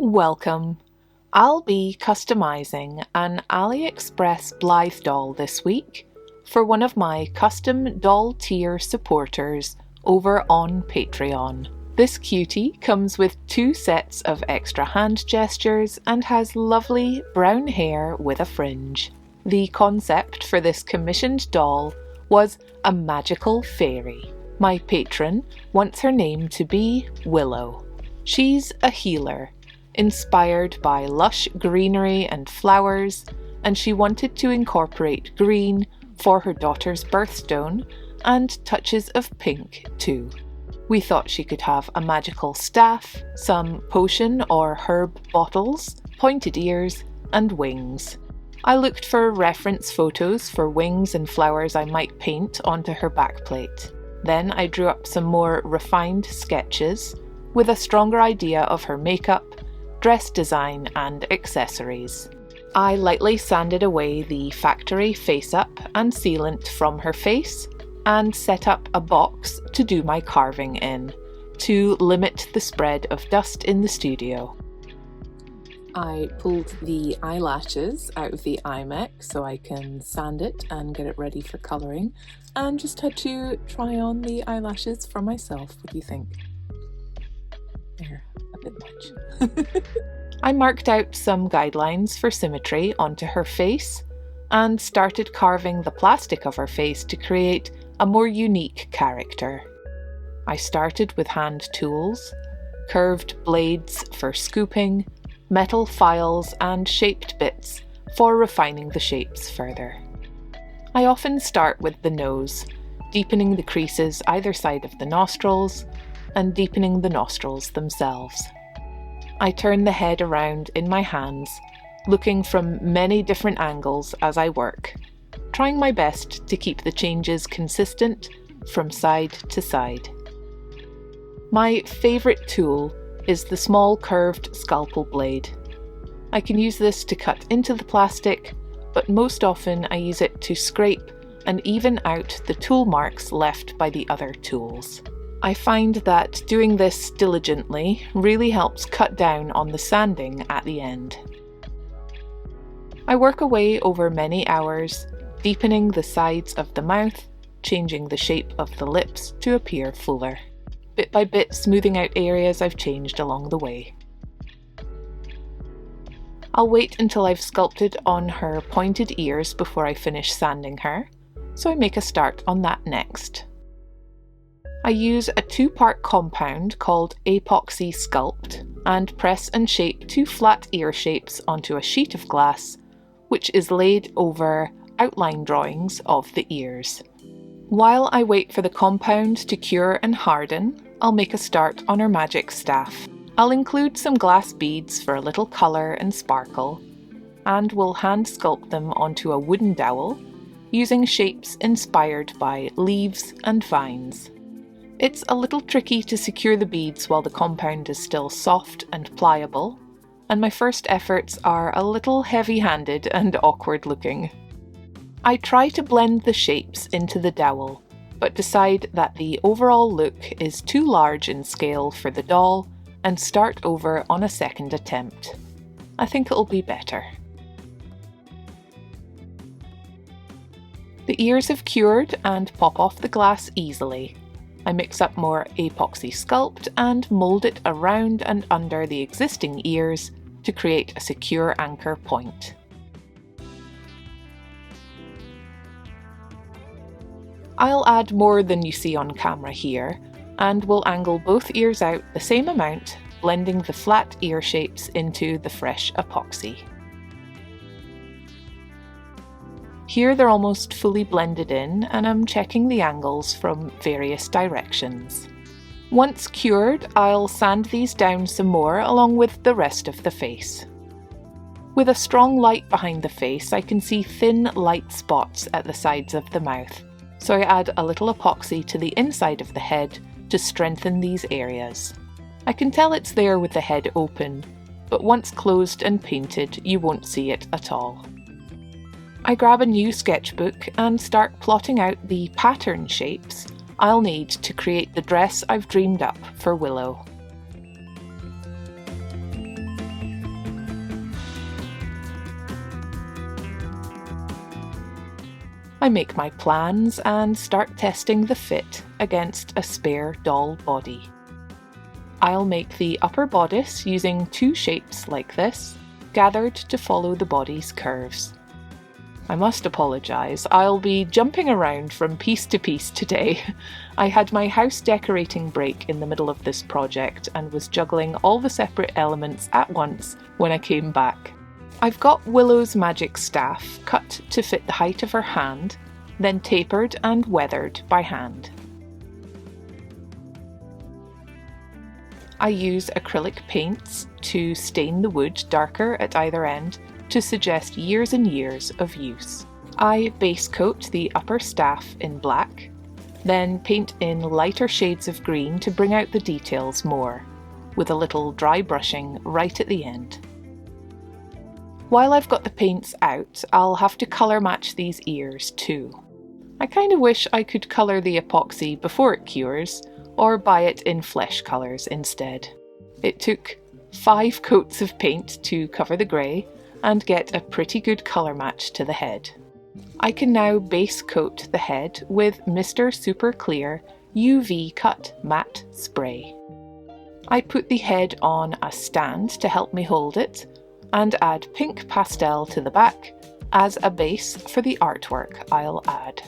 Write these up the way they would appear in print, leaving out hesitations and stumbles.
Welcome. I'll be customizing an AliExpress Blythe doll this week for one of my custom doll tier supporters over on Patreon. This cutie comes with 2 sets of extra hand gestures and has lovely brown hair with a fringe. The concept for this commissioned doll was a magical fairy. My patron wants her name to be Willow. She's a healer, inspired by lush greenery and flowers, and she wanted to incorporate green for her daughter's birthstone and touches of pink too. We thought she could have a magical staff, some potion or herb bottles, pointed ears, and wings. I looked for reference photos for wings and flowers I might paint onto her backplate. Then I drew up some more refined sketches with a stronger idea of her makeup, dress design and accessories. I lightly sanded away the factory face-up and sealant from her face and set up a box to do my carving in, to limit the spread of dust in the studio. I pulled the eyelashes out of the iMac so I can sand it and get it ready for colouring, and just had to try on the eyelashes for myself. What do you think? They're a bit much. I marked out some guidelines for symmetry onto her face and started carving the plastic of her face to create a more unique character. I started with hand tools, curved blades for scooping, metal files and shaped bits for refining the shapes further. I often start with the nose, deepening the creases either side of the nostrils and deepening the nostrils themselves. I turn the head around in my hands, looking from many different angles as I work, trying my best to keep the changes consistent from side to side. My favourite tool is the small curved scalpel blade. I can use this to cut into the plastic, but most often I use it to scrape and even out the tool marks left by the other tools. I find that doing this diligently really helps cut down on the sanding at the end. I work away over many hours, deepening the sides of the mouth, changing the shape of the lips to appear fuller, bit by bit smoothing out areas I've changed along the way. I'll wait until I've sculpted on her pointed ears before I finish sanding her, so I make a start on that next. I use a 2-part compound called Epoxy Sculpt and press and shape 2 flat ear shapes onto a sheet of glass, which is laid over outline drawings of the ears. While I wait for the compound to cure and harden, I'll make a start on her magic staff. I'll include some glass beads for a little colour and sparkle, and will hand sculpt them onto a wooden dowel, using shapes inspired by leaves and vines. It's a little tricky to secure the beads while the compound is still soft and pliable, and my first efforts are a little heavy-handed and awkward looking. I try to blend the shapes into the dowel, but decide that the overall look is too large in scale for the doll and start over on a second attempt. I think it'll be better. The ears have cured and pop off the glass easily. I mix up more Epoxy Sculpt and mould it around and under the existing ears to create a secure anchor point. I'll add more than you see on camera here, and will angle both ears out the same amount, blending the flat ear shapes into the fresh epoxy. Here they're almost fully blended in, and I'm checking the angles from various directions. Once cured, I'll sand these down some more along with the rest of the face. With a strong light behind the face, I can see thin light spots at the sides of the mouth, so I add a little epoxy to the inside of the head to strengthen these areas. I can tell it's there with the head open, but once closed and painted, you won't see it at all. I grab a new sketchbook and start plotting out the pattern shapes I'll need to create the dress I've dreamed up for Willow. I make my plans and start testing the fit against a spare doll body. I'll make the upper bodice using 2 shapes like this, gathered to follow the body's curves. I must apologise, I'll be jumping around from piece to piece today. I had my house decorating break in the middle of this project and was juggling all the separate elements at once when I came back. I've got Willow's magic staff cut to fit the height of her hand, then tapered and weathered by hand. I use acrylic paints to stain the wood darker at either end to suggest years and years of use. I base coat the upper staff in black, then paint in lighter shades of green to bring out the details more, with a little dry brushing right at the end. While I've got the paints out, I'll have to colour match these ears too. I kind of wish I could colour the epoxy before it cures, or buy it in flesh colours instead. It took 5 coats of paint to cover the grey and get a pretty good colour match to the head. I can now base coat the head with Mr. Super Clear UV Cut Matte Spray. I put the head on a stand to help me hold it and add pink pastel to the back as a base for the artwork I'll add.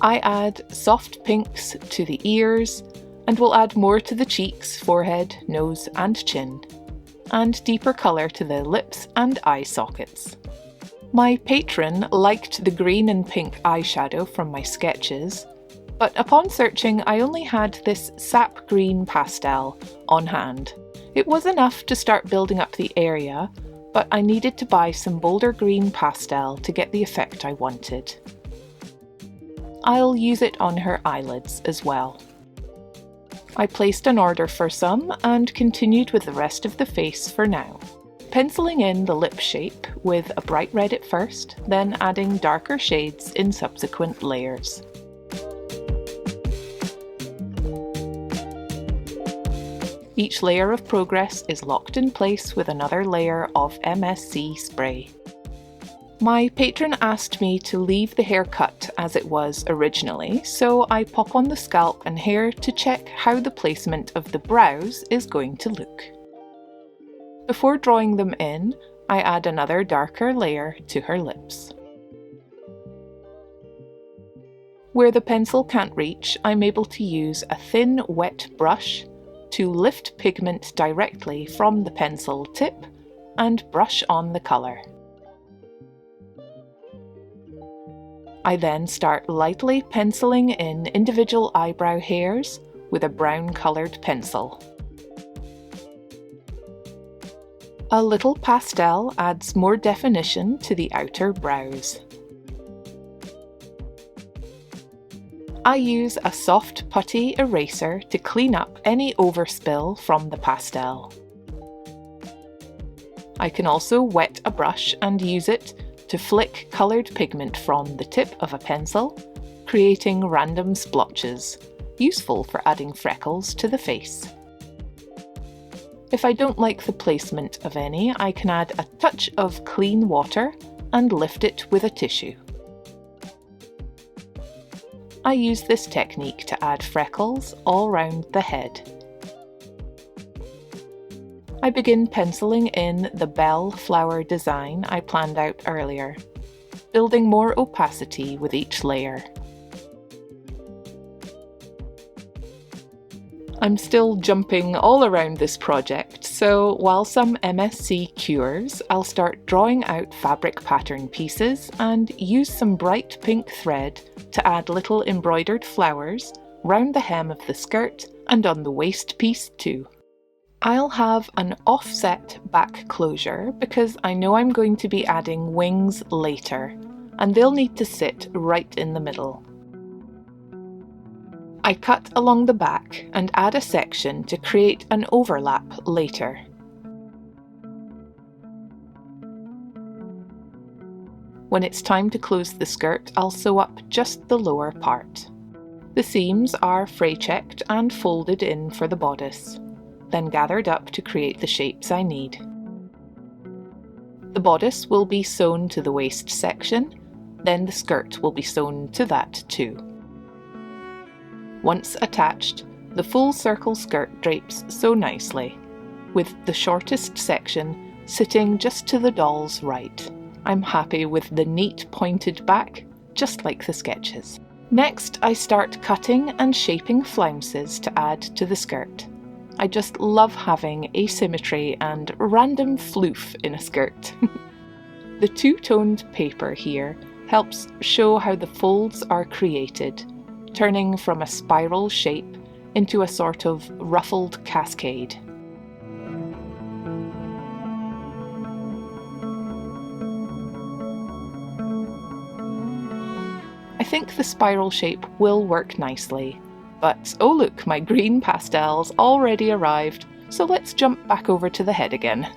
I add soft pinks to the ears and will add more to the cheeks, forehead, nose and chin, and deeper colour to the lips and eye sockets. My patron liked the green and pink eyeshadow from my sketches, but upon searching I only had this sap green pastel on hand. It was enough to start building up the area, but I needed to buy some bolder green pastel to get the effect I wanted. I'll use it on her eyelids as well. I placed an order for some and continued with the rest of the face for now. Penciling in the lip shape with a bright red at first, then adding darker shades in subsequent layers. Each layer of progress is locked in place with another layer of MSC spray. My patron asked me to leave the hair cut as it was originally, so I pop on the scalp and hair to check how the placement of the brows is going to look. Before drawing them in, I add another darker layer to her lips. Where the pencil can't reach, I'm able to use a thin, wet brush to lift pigment directly from the pencil tip and brush on the colour. I then start lightly penciling in individual eyebrow hairs with a brown coloured pencil. A little pastel adds more definition to the outer brows. I use a soft putty eraser to clean up any overspill from the pastel. I can also wet a brush and use it to flick coloured pigment from the tip of a pencil, creating random splotches, useful for adding freckles to the face. If I don't like the placement of any, I can add a touch of clean water and lift it with a tissue. I use this technique to add freckles all round the head. I begin penciling in the bell flower design I planned out earlier, building more opacity with each layer. I'm still jumping all around this project, so while some MSC cures, I'll start drawing out fabric pattern pieces and use some bright pink thread to add little embroidered flowers round the hem of the skirt and on the waist piece too. I'll have an offset back closure because I know I'm going to be adding wings later, and they'll need to sit right in the middle. I cut along the back and add a section to create an overlap later. When it's time to close the skirt, I'll sew up just the lower part. The seams are fray checked and folded in for the bodice, then gathered up to create the shapes I need. The bodice will be sewn to the waist section, then the skirt will be sewn to that too. Once attached, the full circle skirt drapes so nicely, with the shortest section sitting just to the doll's right. I'm happy with the neat pointed back, just like the sketches. Next, I start cutting and shaping flounces to add to the skirt. I just love having asymmetry and random floof in a skirt. The two-toned paper here helps show how the folds are created, turning from a spiral shape into a sort of ruffled cascade. I think the spiral shape will work nicely, but oh look, my green pastel's already arrived, so let's jump back over to the head again.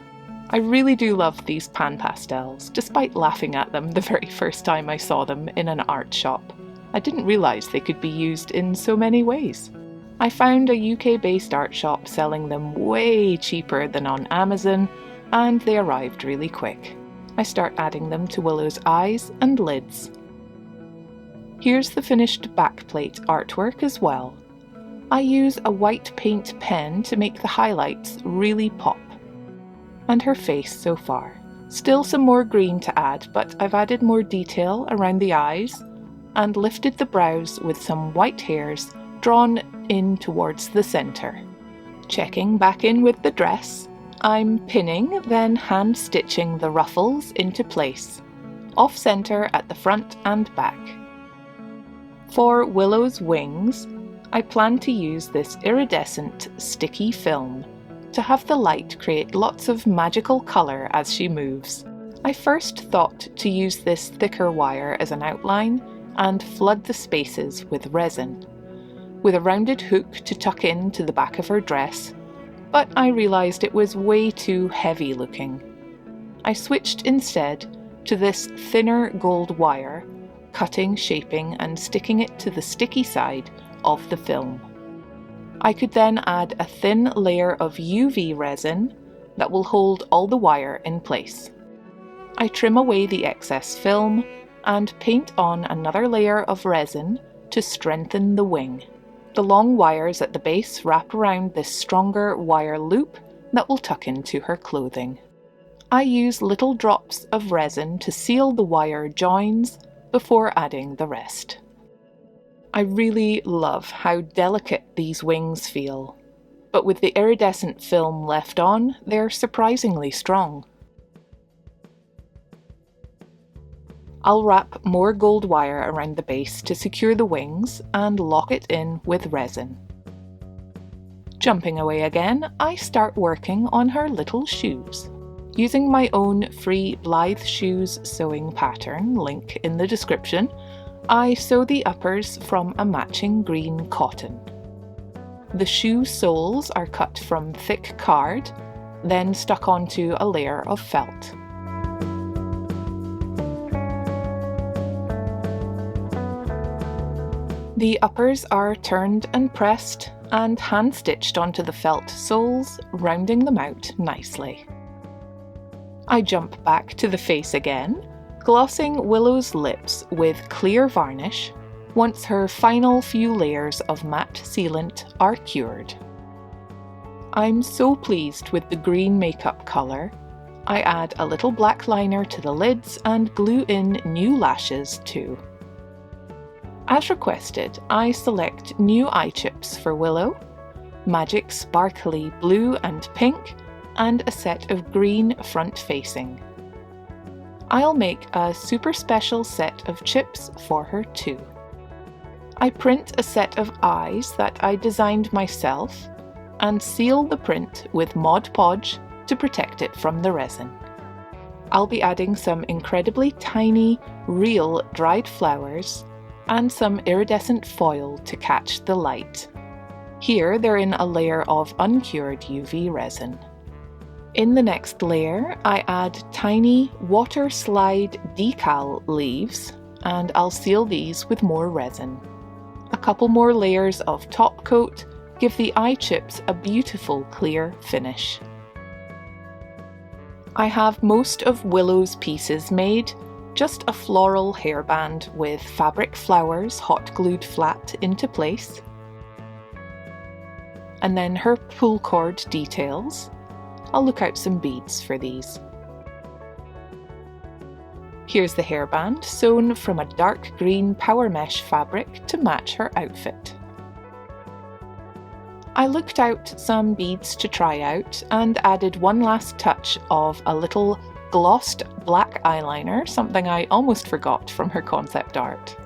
I really do love these pan pastels, despite laughing at them the very first time I saw them in an art shop. I didn't realise they could be used in so many ways. I found a UK-based art shop selling them way cheaper than on Amazon, and they arrived really quick. I start adding them to Willow's eyes and lids. Here's the finished backplate artwork as well. I use a white paint pen to make the highlights really pop. And her face so far. Still some more green to add, but I've added more detail around the eyes and lifted the brows with some white hairs drawn in towards the centre. Checking back in with the dress, I'm pinning, then hand stitching the ruffles into place, off centre at the front and back. For Willow's wings, I plan to use this iridescent sticky film to have the light create lots of magical colour as she moves. I first thought to use this thicker wire as an outline and flood the spaces with resin, with a rounded hook to tuck in to the back of her dress, but I realised it was way too heavy looking. I switched instead to this thinner gold wire, cutting, shaping and sticking it to the sticky side of the film. I could then add a thin layer of UV resin that will hold all the wire in place. I trim away the excess film and paint on another layer of resin to strengthen the wing. The long wires at the base wrap around this stronger wire loop that will tuck into her clothing. I use little drops of resin to seal the wire joins before adding the rest. I really love how delicate these wings feel, but with the iridescent film left on, they're surprisingly strong. I'll wrap more gold wire around the base to secure the wings and lock it in with resin. Jumping away again, I start working on her little shoes. Using my own free Blythe shoes sewing pattern, link in the description, I sew the uppers from a matching green cotton. The shoe soles are cut from thick card, then stuck onto a layer of felt. The uppers are turned and pressed and hand-stitched onto the felt soles, rounding them out nicely. I jump back to the face again, glossing Willow's lips with clear varnish once her final few layers of matte sealant are cured. I'm so pleased with the green makeup colour. I add a little black liner to the lids and glue in new lashes too. As requested, I select new eye chips for Willow, magic sparkly blue and pink, and a set of green front-facing. I'll make a super special set of chips for her too. I print a set of eyes that I designed myself and seal the print with Mod Podge to protect it from the resin. I'll be adding some incredibly tiny, real dried flowers and some iridescent foil to catch the light. Here they're in a layer of uncured UV resin. In the next layer, I add tiny water slide decal leaves, and I'll seal these with more resin. A couple more layers of top coat give the eye chips a beautiful clear finish. I have most of Willow's pieces made, just a floral hairband with fabric flowers hot glued flat into place. And then her pull cord details. I'll look out some beads for these. Here's the hairband sewn from a dark green power mesh fabric to match her outfit. I looked out some beads to try out and added one last touch of a little glossed black eyeliner, something I almost forgot from her concept art.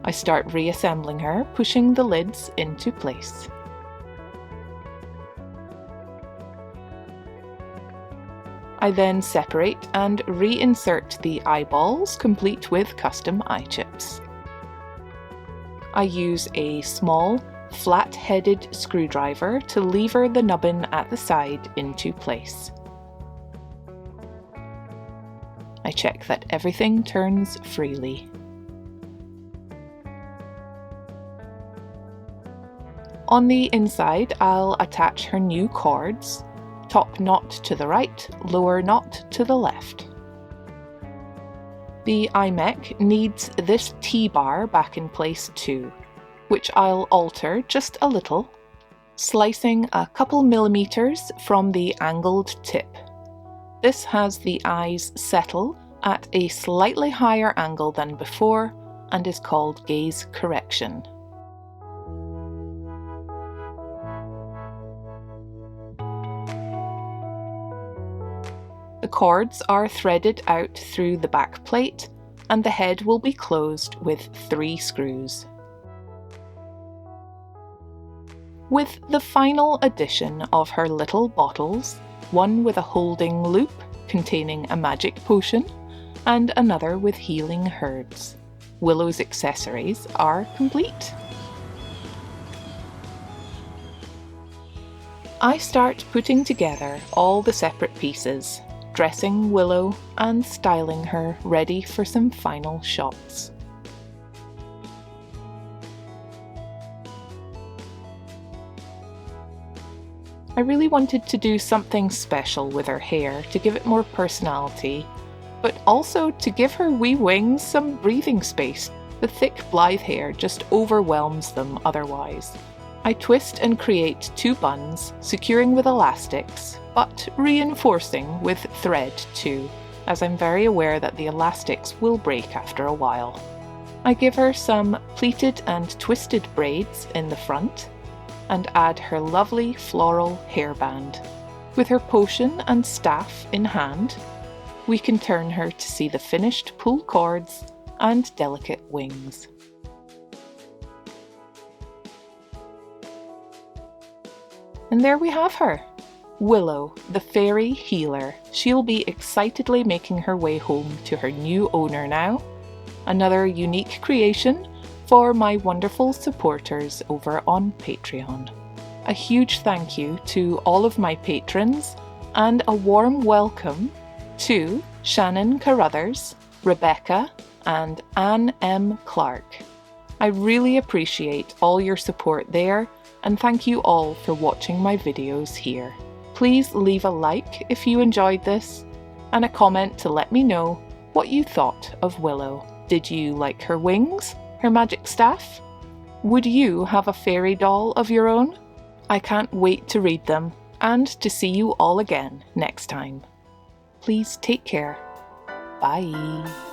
I start reassembling her, pushing the lids into place. I then separate and reinsert the eyeballs, complete with custom eye chips. I use a small, flat-headed screwdriver to lever the nubbin at the side into place. I check that everything turns freely. On the inside, I'll attach her new cords. Top knot to the right, lower knot to the left. The iMech needs this T-bar back in place too, which I'll alter just a little, slicing a couple millimeters from the angled tip. This has the eyes settle at a slightly higher angle than before and is called gaze correction. The cords are threaded out through the back plate and the head will be closed with 3 screws. With the final addition of her little bottles, one with a holding loop containing a magic potion and another with healing herbs, Willow's accessories are complete. I start putting together all the separate pieces, dressing Willow and styling her ready for some final shots. I really wanted to do something special with her hair to give it more personality, but also to give her wee wings some breathing space. The thick Blythe hair just overwhelms them otherwise. I twist and create 2 buns, securing with elastics, but reinforcing with thread too, as I'm very aware that the elastics will break after a while. I give her some pleated and twisted braids in the front, and add her lovely floral hairband. With her potion and staff in hand, we can turn her to see the finished pull cords and delicate wings. And there we have her, Willow, the fairy healer. She'll be excitedly making her way home to her new owner now. Another unique creation for my wonderful supporters over on Patreon. A huge thank you to all of my patrons and a warm welcome to Shannon Carruthers, Rebecca and Anne M. Clark. I really appreciate all your support there and thank you all for watching my videos here. Please leave a like if you enjoyed this and a comment to let me know what you thought of Willow. Did you like her wings? Her magic staff? Would you have a fairy doll of your own? I can't wait to read them and to see you all again next time. Please take care. Bye.